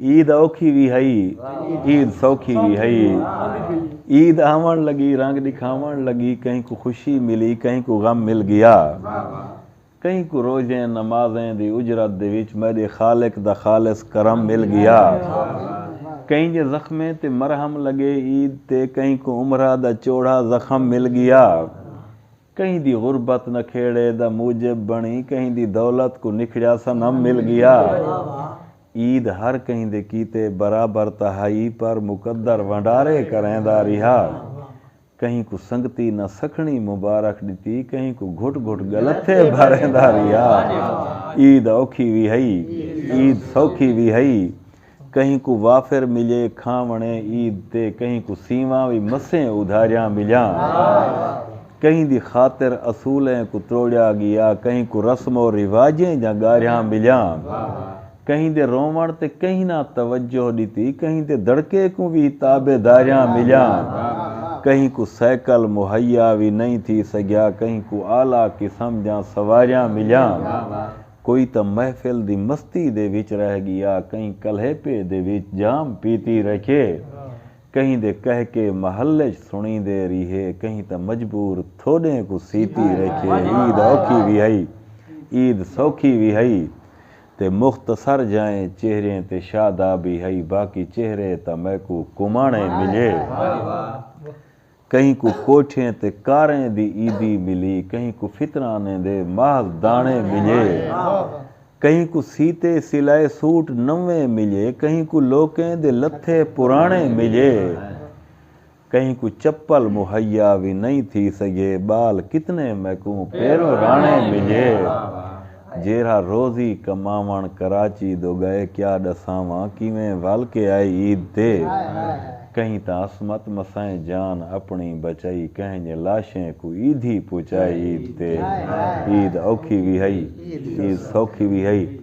ईद औखी भी हई, ईद सौखी भी हई। ईद आवन लगी, रंग दिखावन लगी, कहीं को खुशी मिली, कहीं को गम मिल गया। कहीं को रोजें नमाजें दी उजरत दे विच मेरे खालिक दा खालिस करम मिल गया। कहीं जे जख्में ते मरहम लगे ईद ते, कहीं को उमरा दा चौड़ा जख्म मिल गया। कहीं दी गुरबत नखेड़े दा मूजिब बनी, कहीं दी दौलत को निखड़ा सनम मिल गया। ईद हर कहीं दे कीते बराबर तहाई, पर मुकद्दर वंडारे करेंदा रिहा। कहीं को संगती न सखणी मुबारक दिती, कहीं को घुट घुट गलथे भरेंदा रिहा। ईद औखी भी हई, ईद सौखी भी हई। कहीं को वाफिर मिले खावणे ईद ते, कहीं को सीवा भी मसें उधारियां मिलिया। कहीं दी खातिर असूलें को तोड़िया गया, कहीं को रस्मो रिवाजें जा गारियां मिलिया। कहीं दे रोवण ते कहीं ना तवज्जो दी, कहीं दे दड़के को भी ताबेदारियां मिलिया। कहीं को सैकल मुहैया भी नहीं थी सग्या, कहीं को आला किस्म जा सवारियां मिलिया। कोई तो महफिल दी मस्ती दे विच रह गया, कहीं कलहेपे दे विच जाम पीती रखे। कहीं दे कह के महल्ले सुनी दे रिहे, कहीं तो मजबूर थोड़े को सीती रखे। ईद औखी भी हई, ईद सौखी भी हई। ते मुख्तसर जाए चेहरे ते शादा भी हई, बाकी चेहरे तो मैं को कुमाने मिले। कहीं को कोठे ते कारें दी ईदी मिली, कहीं को फितराने दे महज दाने मिले। कहीं को सीते सिलाए सूट नवे मिले, कहीं को लोकें दे लथे पुराने मिले। कहीं को चप्पल मुहैया भी नहीं थी सगे, बाल कितने मैं को पैरों राणे मिले। जेरा रोजी कमावण कराची दो गए, क्या दसावा किवें वल के आई ईद ते। कहीं तो असमत मसाएं जान अपनी बचाई, कहीं लाशें को ईदी पुचाई ईद ते। ईद औखी भी हई, ईद सौखी भी हई।